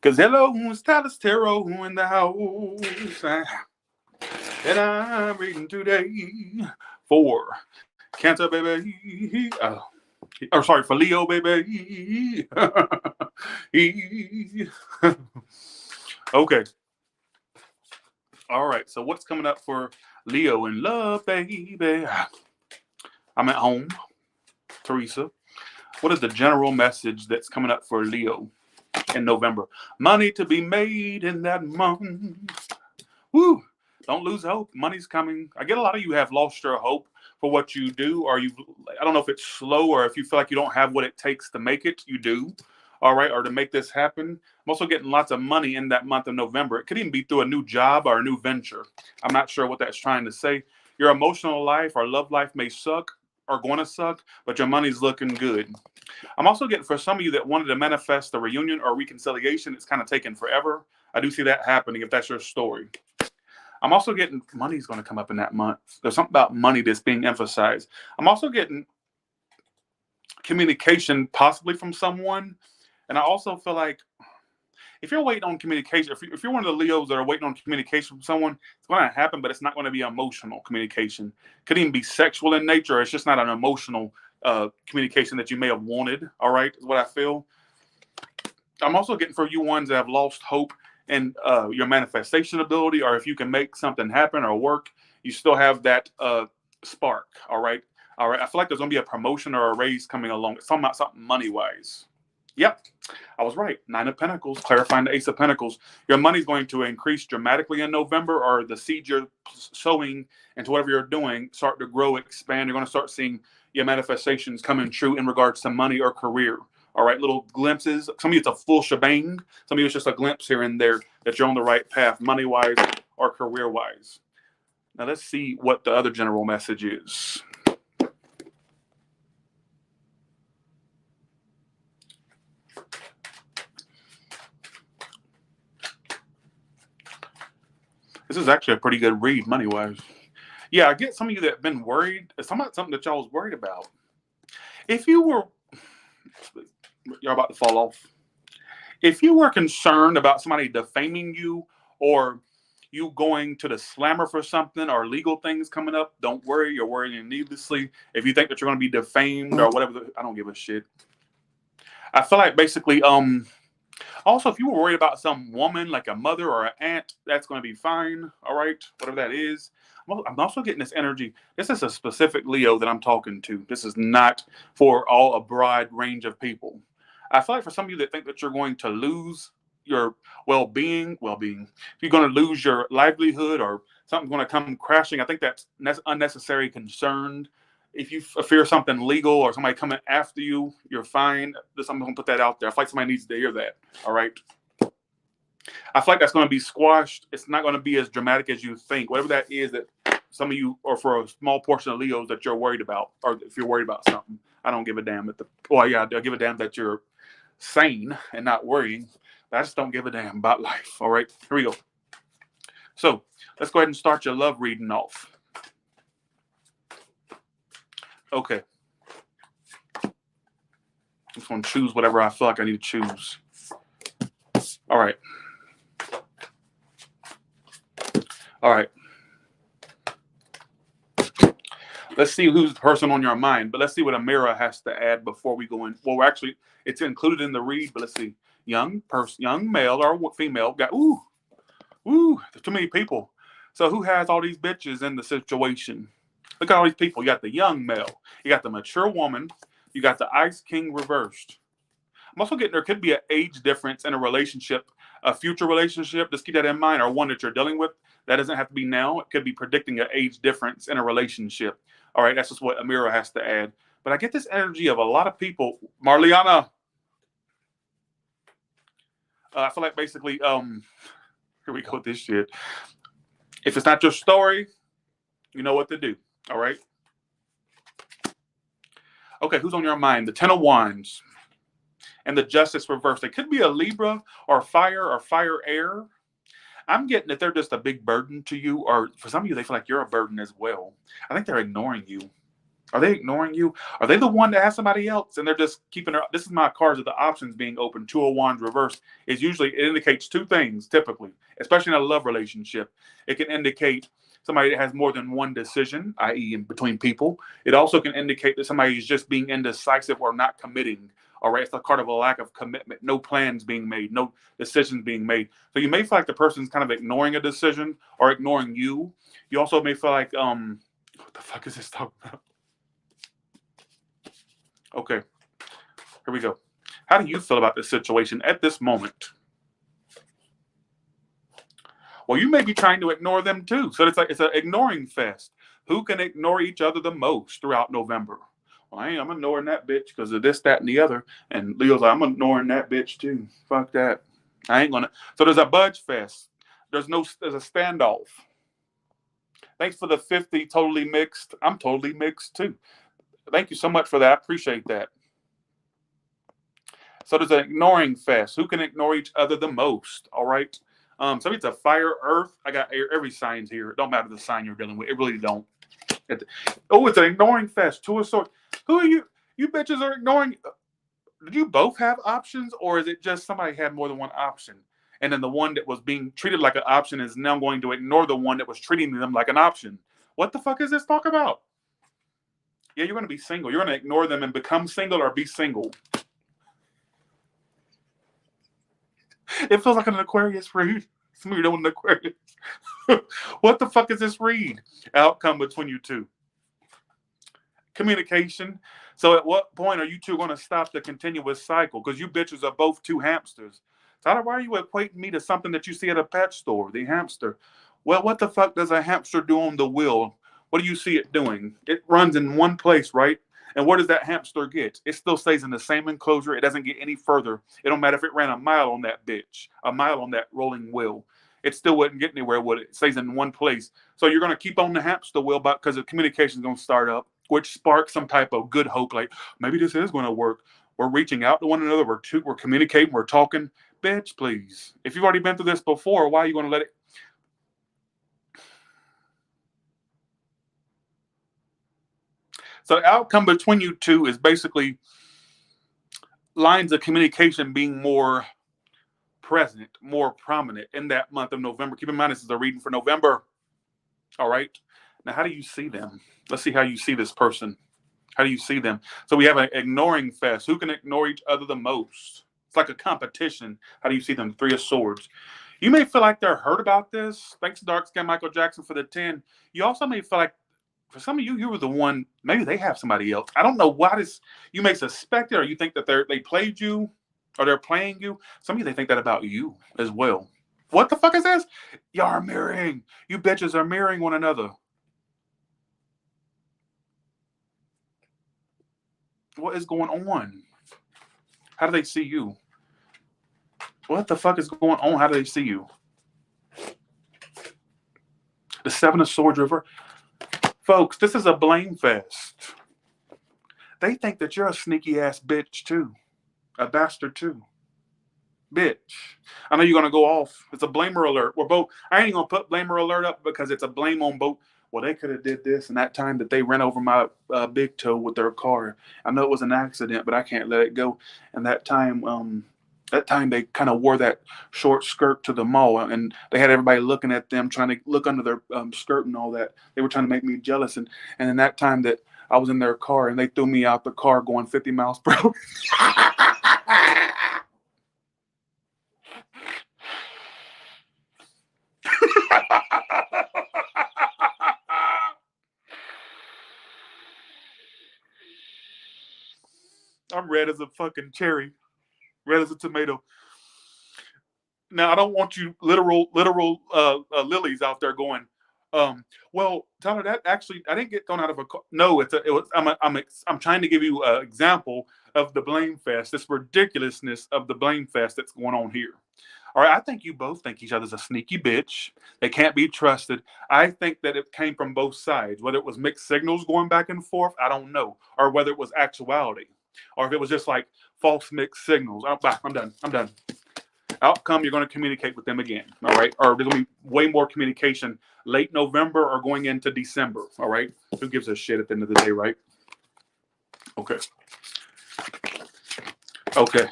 Cause hello, Stylist Tarot in the house. And I'm reading today for Cancer, baby. Or sorry, for Leo, baby. Okay. All right. So what's coming up for Leo in love, baby? I'm at home, Teresa. What is the general message that's coming up for Leo in November? Money to be made in that month. Woo! Don't lose hope. Money's coming. I get a lot of you have lost your hope for what you do, or I don't know if it's slow or if you feel like you don't have what it takes to make it. You do. All right. Or to make this happen. I'm also getting lots of money in that month of November. It could even be through a new job or a new venture. I'm not sure what that's trying to say. Your emotional life or love life may suck or going to suck, but your money's looking good. I'm also getting for some of you that wanted to manifest a reunion or reconciliation, it's kind of taken forever. I do see that happening if that's your story. I'm also getting money's going to come up in that month. There's something about money that's being emphasized. I'm also getting communication possibly from someone. And I also feel like if you're waiting on communication, if you're one of the Leos that are waiting on communication from someone, it's going to happen, but it's not going to be emotional communication. It could even be sexual in nature. It's just not an emotional communication that you may have wanted. All right, is what I feel. I'm also getting for you ones that have lost hope in your manifestation ability, or if you can make something happen or work, you still have that spark. All right. All right. I feel like there's going to be a promotion or a raise coming along. It's talking about something money-wise. Yep, I was right. 9 of Pentacles, clarifying the Ace of Pentacles. Your money's going to increase dramatically in November, or the seed you're sowing into whatever you're doing start to grow, expand. You're going to start seeing your manifestations coming true in regards to money or career. All right, little glimpses. Some of you it's a full shebang. Some of you it's just a glimpse here and there that you're on the right path, money-wise or career-wise. Now let's see what the other general message is. This is actually a pretty good read, money-wise. Yeah, I get some of you that have been worried. It's something that y'all was worried about. If you were, you're about to fall off. If you were concerned about somebody defaming you or you going to the slammer for something or legal things coming up, don't worry. You're worrying needlessly. If you think that you're going to be defamed or whatever, I don't give a shit. I feel like basically, also, if you were worried about some woman, like a mother or an aunt, that's going to be fine. All right, whatever that is. I'm also getting this energy. This is a specific Leo that I'm talking to. This is not for a broad range of people. I feel like for some of you that think that you're going to lose your well-being, if you're going to lose your livelihood or something's going to come crashing, I think that's unnecessary concern. If you fear something legal or somebody coming after you, you're fine. I'm going to put that out there. I feel like somebody needs to hear that. All right. I feel like that's going to be squashed. It's not going to be as dramatic as you think. Whatever that is that some of you, or for a small portion of Leos that you're worried about, or if you're worried about something, I don't give a damn. I give a damn that you're sane and not worrying. But I just don't give a damn about life. All right. Here we go. So let's go ahead and start your love reading off. Okay. I'm just going to choose whatever I feel like I need to choose. All right. All right. Let's see who's the person on your mind, but let's see what Amira has to add before we go in. Well, actually, it's included in the read, but let's see. Young male or female. Got there's too many people. So who has all these bitches in the situation? Look at all these people. You got the young male. You got the mature woman. You got the Ice King reversed. I'm also getting there could be an age difference in a relationship, a future relationship. Just keep that in mind, or one that you're dealing with. That doesn't have to be now. It could be predicting an age difference in a relationship. All right, that's just what Amira has to add. But I get this energy of a lot of people. Marliana. I feel like basically, here we go with this shit. If it's not your story, you know what to do. All right. Okay, who's on your mind? The 10 of Wands and the Justice reversed. It could be a Libra or fire air. I'm getting that they're just a big burden to you, or for some of you, they feel like you're a burden as well. I think they're ignoring you. Are they ignoring you? Are they the one that has somebody else and they're just keeping their? This is my cards of the options being open. Two of Wands reversed is usually it indicates two things typically, especially in a love relationship. It can indicate somebody that has more than one decision, i.e., in between people. It also can indicate that somebody is just being indecisive or not committing. All right, it's the card of a lack of commitment, no plans being made, no decisions being made. So you may feel like the person's kind of ignoring a decision or ignoring you. You also may feel like, what the fuck is this talking about? Okay, here we go. How do you feel about this situation at this moment? Well, you may be trying to ignore them too. So it's like it's an ignoring fest. Who can ignore each other the most throughout November? Well, I'm ignoring that bitch because of this, that, and the other. And Leo's like, I'm ignoring that bitch too. Fuck that. I ain't gonna. So there's a budge fest. There's a standoff. Thanks for the 50 totally mixed. I'm totally mixed too. Thank you so much for that. I appreciate that. So there's an ignoring fest. Who can ignore each other the most? All right. So it's a fire, earth. I got every sign's here. It don't matter the sign you're dealing with. It really don't. It's an ignoring fest. Two of Swords. Who are you? You bitches are ignoring. Did you both have options, or is it just somebody had more than one option? And then the one that was being treated like an option is now going to ignore the one that was treating them like an option. What the fuck is this talk about? Yeah, you're going to be single. You're going to ignore them and become single or be single. It feels like an Aquarius read. Some of you know an Aquarius. What the fuck is this read? Outcome between you two. Communication. So at what point are you two going to stop the continuous cycle? Because you bitches are both two hamsters. Tyler, why are you equating me to something that you see at a pet store, the hamster? Well, what the fuck does a hamster do on the wheel? What do you see it doing? It runs in one place, right? And where does that hamster get? It still stays in the same enclosure. It doesn't get any further. It don't matter if it ran a mile on that bitch, a mile on that rolling wheel. It still wouldn't get anywhere, would it? It stays in one place. So you're going to keep on the hamster wheel because the communication is going to start up, which sparks some type of good hope, like maybe this is going to work. We're reaching out to one another. We're communicating. We're talking. Bitch, please. If you've already been through this before, why are you going to let it? So the outcome between you two is basically lines of communication being more present, more prominent in that month of November. Keep in mind, this is a reading for November. All right. Now, how do you see them? Let's see how you see this person. How do you see them? So we have an ignoring fest. Who can ignore each other the most? It's like a competition. How do you see them? Three of Swords. You may feel like they're hurt about this. Thanks, Dark Sky Michael Jackson, for the 10. You also may feel like, for some of you, you were the one. Maybe they have somebody else. I don't know why this. You may suspect it, or you think that they played you, or they're playing you. Some of you, they think that about you as well. What the fuck is this? Y'all are mirroring. You bitches are mirroring one another. What is going on? How do they see you? What the fuck is going on? How do they see you? The Seven of Swords reverse. Folks, this is a blame fest. They think that you're a sneaky ass bitch too. A bastard too. Bitch. I know you're gonna go off. It's a blamer alert. We're both. I ain't gonna put blamer alert up because it's a blame on both. Well, they could have did this, and that time that they ran over my big toe with their car. I know it was an accident, but I can't let it go. And that time they kind of wore that short skirt to the mall, and they had everybody looking at them, trying to look under their skirt and all that. They were trying to make me jealous, and in that time that I was in their car, and they threw me out the car going 50 miles per hour. I'm red as a fucking cherry, red as a tomato. Now I don't want you literal lilies out there going. Well, Tyler, that actually I didn't get thrown out of a car. No, it was. I'm trying to give you an example of the blame fest, this ridiculousness of the blame fest that's going on here. All right, I think you both think each other's a sneaky bitch. They can't be trusted. I think that it came from both sides, whether it was mixed signals going back and forth, I don't know, or whether it was actuality, or if it was just like false mixed signals. I'm done. I'm done. Outcome, you're going to communicate with them again. All right, or there's going to be way more communication late November or going into December. All right, who gives a shit at the end of the day, right? Okay. Okay.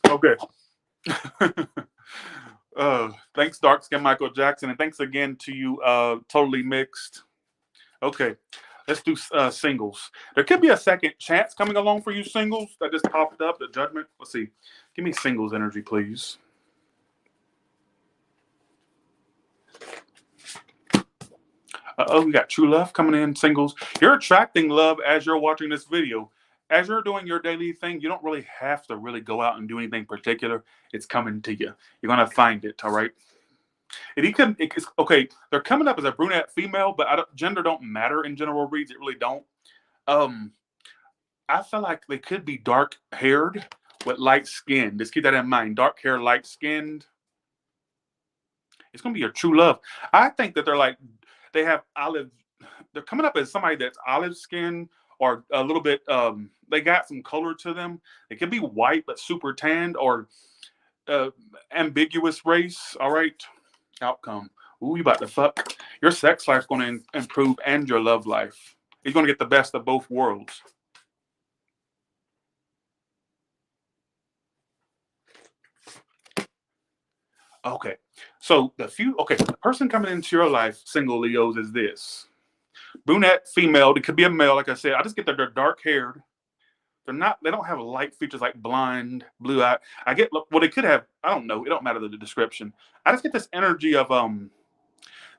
Okay. Thanks, Dark Skin Michael Jackson, and thanks again to you, Totally Mixed. Okay, let's do singles. There could be a second chance coming along for you singles that just popped up. The Judgment. Let's see. Give me singles energy, please. We got True Love coming in singles. You're attracting love as you're watching this video. As you're doing your daily thing, you don't really have to really go out and do anything particular. It's coming to you. You're gonna find it. All right. And it's okay. They're coming up as a brunette female, but gender don't matter in general reads. It really don't. Um, I feel like they could be dark haired with light skin. Just keep that in mind. Dark hair, light skinned. It's gonna be your true love. I think that they have olive. They're coming up as somebody that's olive skin or a little bit. They got some color to them. It could be white but super tanned or ambiguous race. All right. Outcome. Ooh, you about to fuck. Your sex life's going to improve and your love life. You're going to get the best of both worlds. Okay. So the person coming into your life, single Leos, is this. Brunette, female, it could be a male, like I said. I just get that they're dark haired. They don't have light features like blind, blue eye. They could have, I don't know. It don't matter the description. I just get this energy of,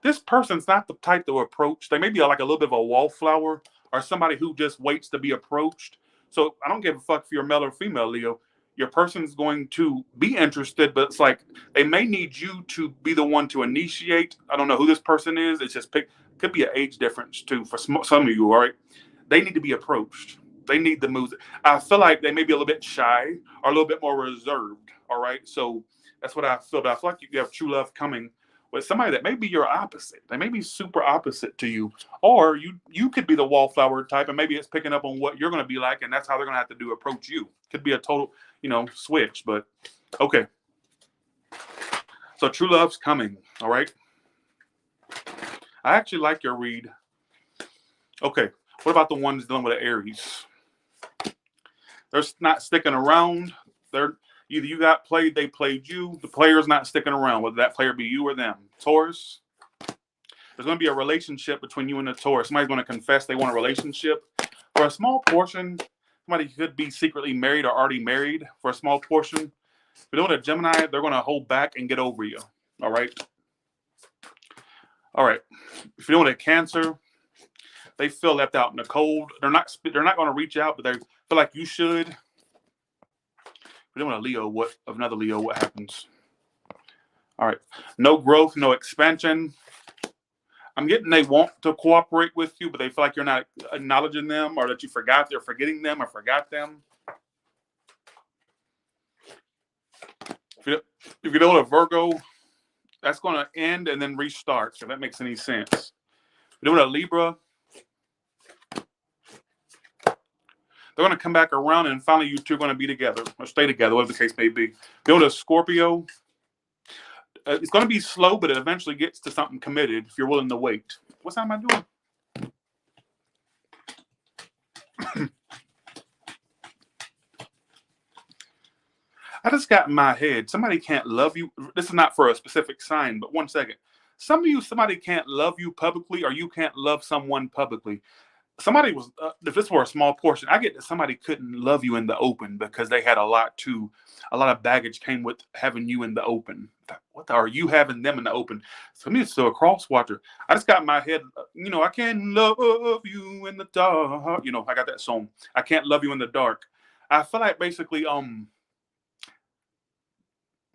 this person's not the type to approach. They may be like a little bit of a wallflower or somebody who just waits to be approached. So I don't give a fuck if you're male or female, Leo. Your person's going to be interested, but it's like they may need you to be the one to initiate. I don't know who this person is. It's just could be an age difference too for some of you. All right, they need to be approached. They need the moves. I feel like they may be a little bit shy or a little bit more reserved. All right, so that's what I feel. But I feel like you have true love coming with somebody that may be your opposite. They may be super opposite to you, or you could be the wallflower type, and maybe it's picking up on what you're going to be like, and that's how they're going to have to approach you. Could be a total, switch. But okay. So true love's coming. All right. I actually like your read. Okay. What about the ones dealing with the Aries? They're not sticking around. They're either you got played, they played you. The player's not sticking around, whether that player be you or them. Taurus, there's going to be a relationship between you and the Taurus. Somebody's going to confess they want a relationship. For a small portion, somebody could be secretly married or already married for a small portion. If you're doing a Gemini, they're going to hold back and get over you. All right? All right. If you're doing a Cancer, they feel left out in the cold. They're not going to reach out, but they feel like you should. If you're doing a Leo, another Leo, what happens? All right. No growth, no expansion. I'm getting they want to cooperate with you, but they feel like you're not acknowledging them or that you forgot they're forgetting them or forgot them. If you're doing a Virgo, that's going to end and then restart, if that makes any sense. If you're doing a Libra, they're going to come back around and finally you two are going to be together or stay together, whatever the case may be. If you're doing a Scorpio, it's going to be slow, but it eventually gets to something committed if you're willing to wait. What time am I doing? I just got in my head. Somebody can't love you. This is not for a specific sign, but 1 second. Somebody can't love you publicly or you can't love someone publicly. Somebody was, if this were a small portion, I get that somebody couldn't love you in the open because they had a lot of baggage came with having you in the open. What are you having them in the open? For me, it's still a cross watcher. I just got in my head, I can't love you in the dark. I got that song. I can't love you in the dark. I feel like basically,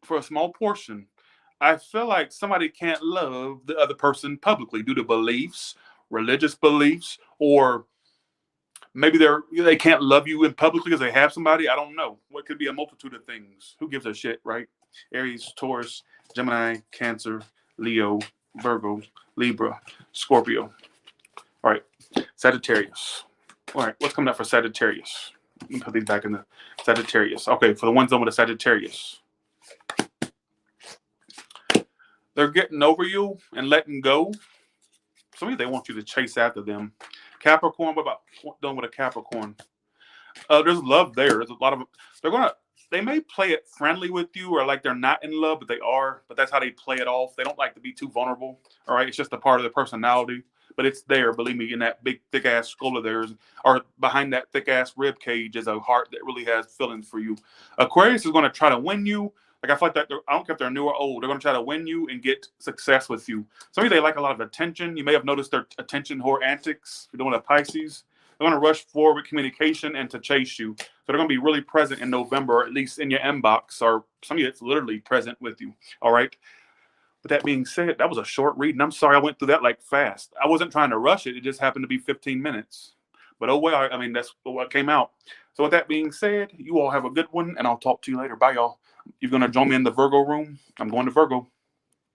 for a small portion, I feel like somebody can't love the other person publicly due to beliefs, religious beliefs, or maybe they can't love you in publicly because they have somebody. I don't know. What could be a multitude of things. Who gives a shit, right? Aries, Taurus, Gemini, Cancer, Leo, Virgo, Libra, Scorpio. All right, Sagittarius. All right, what's coming up for Sagittarius? Let me put these back in the Sagittarius. Okay, for the ones on with the Sagittarius. They're getting over you and letting go. some of you, they want you to chase after them. Capricorn, what about dealing with a Capricorn? There's love there. There's a lot of they're gonna they may play it friendly with you or like they're not in love, but they are. But that's how they play it off. They don't like to be too vulnerable. All right, it's just a part of their personality. But it's there, believe me, in that big thick ass skull of theirs, or behind that thick ass rib cage is a heart that really has feelings for you. Aquarius is going to try to win you. Like I feel like that. I don't care if they're new or old. They're going to try to win you and get success with you. Some of you, they like a lot of attention. You may have noticed their attention whore antics. You're doing a Pisces. They're going to rush forward with communication and to chase you. So they're going to be really present in November, or at least in your inbox, or some of you, it's literally present with you. All right. With that being said, that was a short read, and I'm sorry I went through that like fast. I wasn't trying to rush it. It just happened to be 15 minutes. But oh well, I mean, that's what came out. So with that being said, you all have a good one, and I'll talk to you later. Bye, y'all. You're going to join me in the Virgo room? I'm going to Virgo.